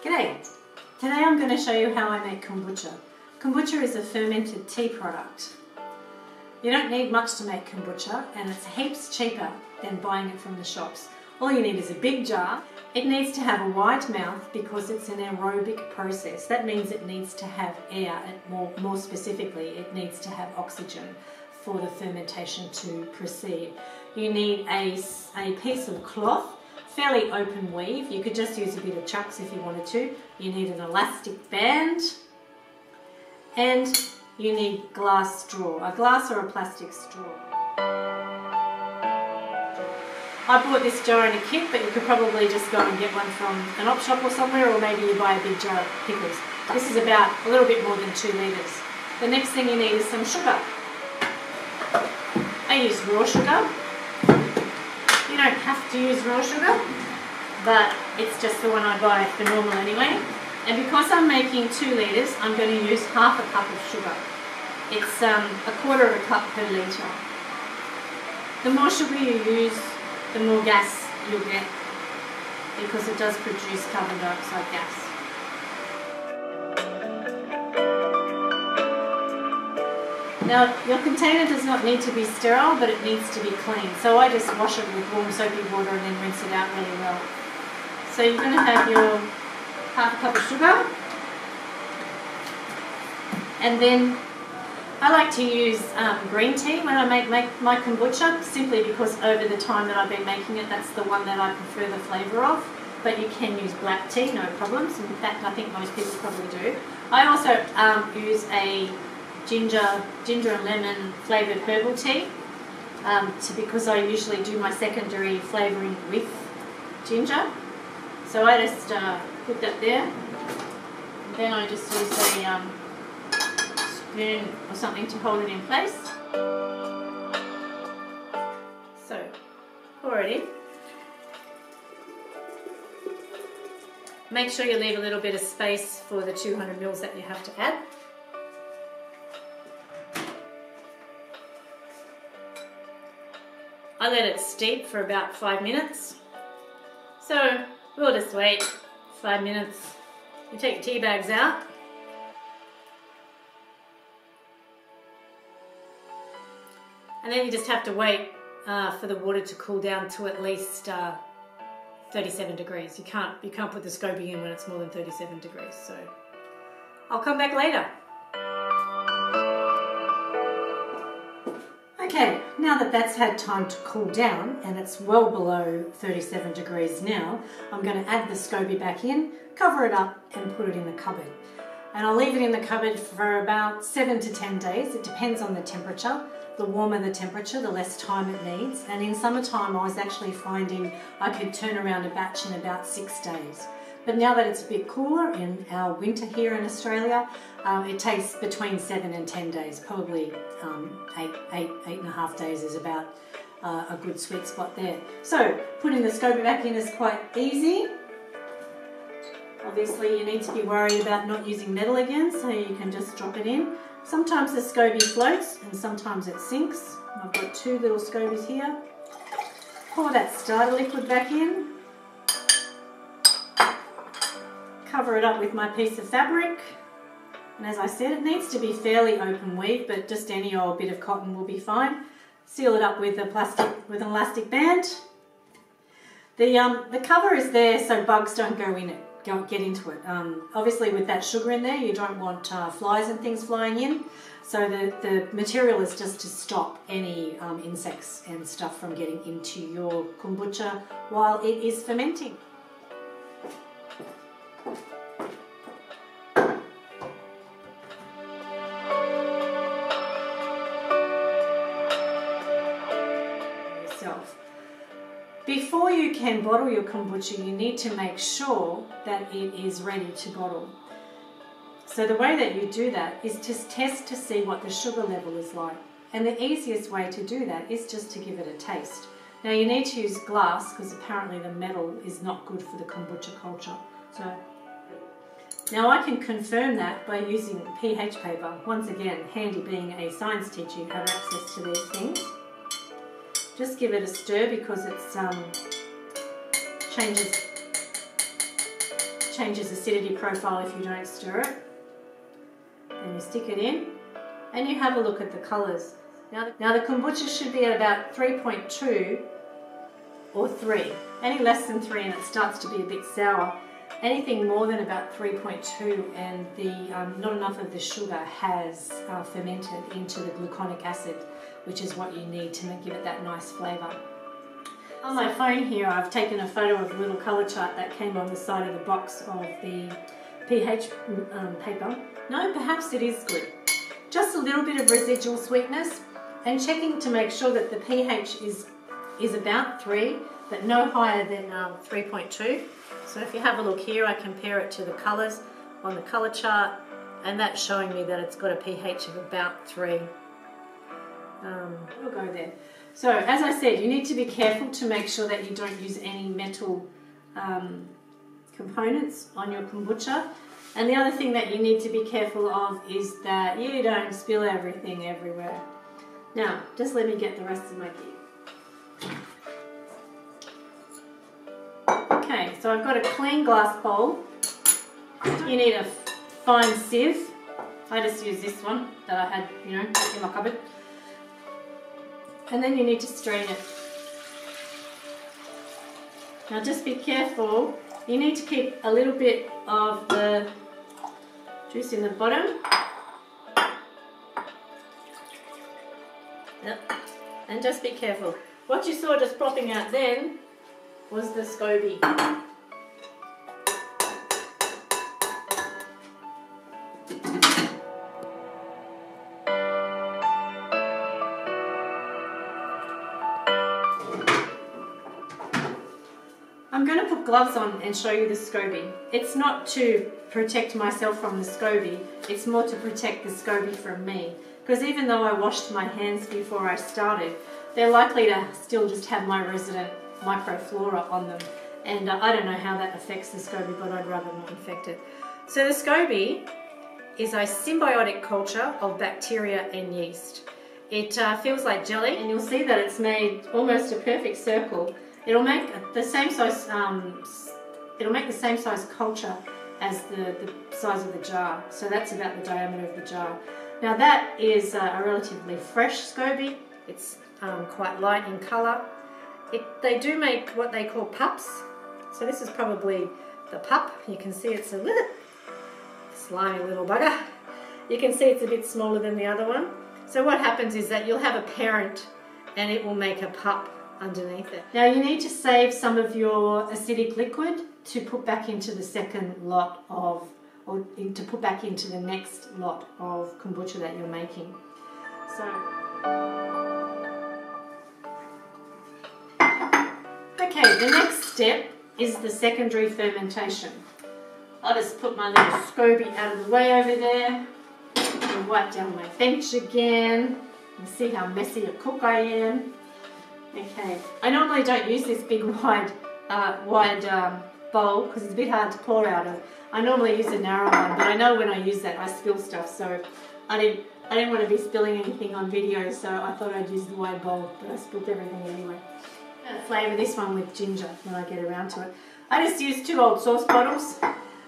G'day! Today I'm going to show you how I make kombucha. Kombucha is a fermented tea product. You don't need much to make kombucha and it's heaps cheaper than buying it from the shops. All you need is a big jar. It needs to have a wide mouth because it's an aerobic process. That means it needs to have air, and more specifically it needs to have oxygen for the fermentation to proceed. You need a piece of cloth, fairly open weave. You could just use a bit of chucks if you wanted to. You need an elastic band and you need glass straw, a glass or a plastic straw. I bought this jar in a kit, but you could probably just go and get one from an op shop or somewhere, or maybe you buy a big jar of pickles. This is about a little bit more than 2 litres. The next thing you need is some sugar. I use raw sugar. You don't have to use raw sugar, but it's just the one I buy for normal anyway. And because I'm making 2 litres, I'm going to use half a cup of sugar. It's a quarter of a cup per litre. The more sugar you use, the more gas you'll get, because it does produce carbon dioxide gas. Now, your container does not need to be sterile, but it needs to be clean. So I just wash it with warm soapy water and then rinse it out really well. So you're going to have your half a cup of sugar. And then I like to use green tea when I make my kombucha, simply because over the time that I've been making it, that's the one that I prefer the flavour of. But you can use black tea, no problems. In fact, I think most people probably do. I also use a ginger and lemon flavoured herbal tea, because I usually do my secondary flavouring with ginger. So I just put that there, and then I just use a spoon or something to hold it in place. So pour it in. Make sure you leave a little bit of space for the 200 ml that you have to add. I let it steep for about 5 minutes. So we'll just wait 5 minutes. You take your tea bags out. And then you just have to wait for the water to cool down to at least 37 degrees. You can't put the SCOBY in when it's more than 37 degrees. So I'll come back later. Okay, now that that's had time to cool down and it's well below 37 degrees now, I'm going to add the SCOBY back in, cover it up and put it in the cupboard. And I'll leave it in the cupboard for about 7 to 10 days. It depends on the temperature. The warmer the temperature, the less time it needs. And in summertime, I was actually finding I could turn around a batch in about 6 days. But now that it's a bit cooler in our winter here in Australia, it takes between 7 and 10 days. Probably 8.5 days is about a good sweet spot there. So putting the SCOBY back in is quite easy. Obviously you need to be worried about not using metal again, so you can just drop it in. Sometimes the SCOBY floats and sometimes it sinks. I've got 2 little SCOBYs here. Pour that starter liquid back in. Cover it up with my piece of fabric. And as I said, it needs to be fairly open weave, but just any old bit of cotton will be fine. Seal it up with an elastic band. The cover is there so bugs don't go in it. Get into it. Obviously with that sugar in there, you don't want flies and things flying in. So the material is just to stop any insects and stuff from getting into your kombucha while it is fermenting. Before you can bottle your kombucha, you need to make sure that it is ready to bottle. So the way that you do that is to test to see what the sugar level is like. And the easiest way to do that is just to give it a taste. Now you need to use glass because apparently the metal is not good for the kombucha culture. So now I can confirm that by using pH paper. Once again, handy being a science teacher, you have access to these things. Just give it a stir because it's changes changes acidity profile if you don't stir it. And you stick it in and you have a look at the colours. Now the kombucha should be at about 3.2 or 3. Any less than 3 and it starts to be a bit sour. Anything more than about 3.2 and not enough of the sugar has fermented into the gluconic acid, which is what you need to give it that nice flavour. On my phone here I've taken a photo of the little colour chart that came on the side of the box of the pH paper. No, perhaps it is good. Just a little bit of residual sweetness and checking to make sure that the pH is about 3, but no higher than 3.2. So if you have a look here, I compare it to the colours on the colour chart, and that's showing me that it's got a pH of about 3. We'll go there. So as I said, you need to be careful to make sure that you don't use any metal components on your kombucha. And the other thing that you need to be careful of is that you don't spill everything everywhere. Now, just let me get the rest of my gear. Okay, so I've got a clean glass bowl. You need a fine sieve. I just use this one that I had, in my cupboard. And then you need to strain it. Now just be careful. You need to keep a little bit of the juice in the bottom. Yep. And just be careful. What you saw just plopping out then was the SCOBY. I'm going to put gloves on and show you the SCOBY. It's not to protect myself from the SCOBY, it's more to protect the SCOBY from me. Because even though I washed my hands before I started, they're likely to still just have my resident microflora on them. And I don't know how that affects the SCOBY, but I'd rather not infect it. So the SCOBY is a symbiotic culture of bacteria and yeast. It feels like jelly, and you'll see that it's made almost a perfect circle. It'll make the same size. It'll make the same size culture as the size of the jar. So that's about the diameter of the jar. Now that is a relatively fresh SCOBY. It's quite light in colour. They do make what they call pups. So this is probably the pup. You can see it's a little slimy little bugger. You can see it's a bit smaller than the other one. So what happens is that you'll have a parent and it will make a pup underneath it. Now you need to save some of your acidic liquid to put back into the second lot of, or to put back into the next lot of kombucha that you're making. So, okay, the next step is the secondary fermentation. I'll just put my little SCOBY out of the way over there and wipe down my bench again and see how messy a cook I am. Okay, I normally don't use this big wide bowl because it's a bit hard to pour out of. I normally use a narrow one, but I know when I use that I spill stuff, so I didn't want to be spilling anything on video, so I thought I'd use the wide bowl, but I spilled everything anyway. I'm going to flavour this one with ginger when I get around to it. I just used 2 old sauce bottles.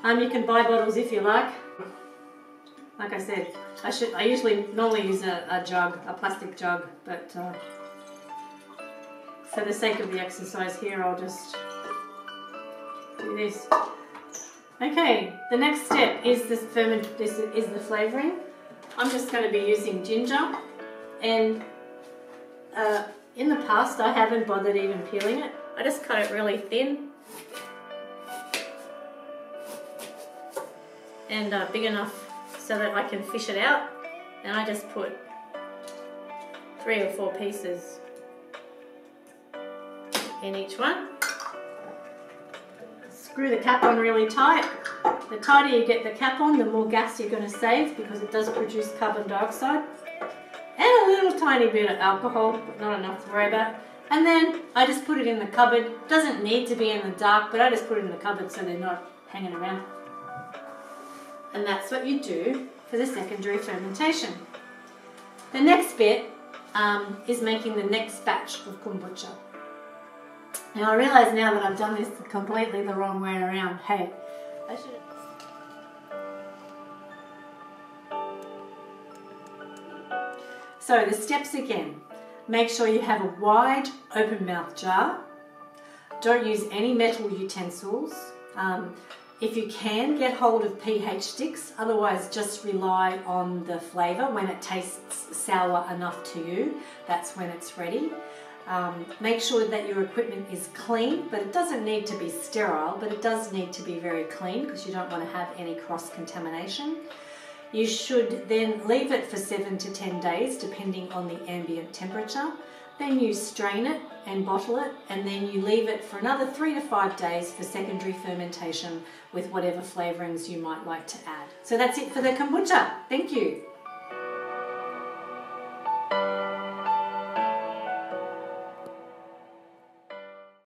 You can buy bottles if you like. Like I said, I usually normally use a jug, a plastic jug, but for the sake of the exercise here, I'll just do this. Okay, the next step is the flavouring. I'm just going to be using ginger, and in the past I haven't bothered even peeling it. I just cut it really thin and big enough so that I can fish it out, and I just put 3 or 4 pieces in each one. Screw the cap on really tight. The tighter you get the cap on, the more gas you're going to save because it does produce carbon dioxide. And a little tiny bit of alcohol, but not enough to worry about. And then I just put it in the cupboard. Doesn't need to be in the dark, but I just put it in the cupboard so they're not hanging around. And that's what you do for the secondary fermentation. The next bit is making the next batch of kombucha. Now I realise now that I've done this completely the wrong way around. Hey, I should. So the steps again. Make sure you have a wide open mouth jar. Don't use any metal utensils. If you can, get hold of pH sticks, otherwise just rely on the flavour. When it tastes sour enough to you, that's when it's ready. Make sure that your equipment is clean, but it doesn't need to be sterile, but it does need to be very clean because you don't want to have any cross-contamination. You should then leave it for 7 to 10 days depending on the ambient temperature. Then you strain it and bottle it, and then you leave it for another 3 to 5 days for secondary fermentation with whatever flavourings you might like to add. So that's it for the kombucha. Thank you.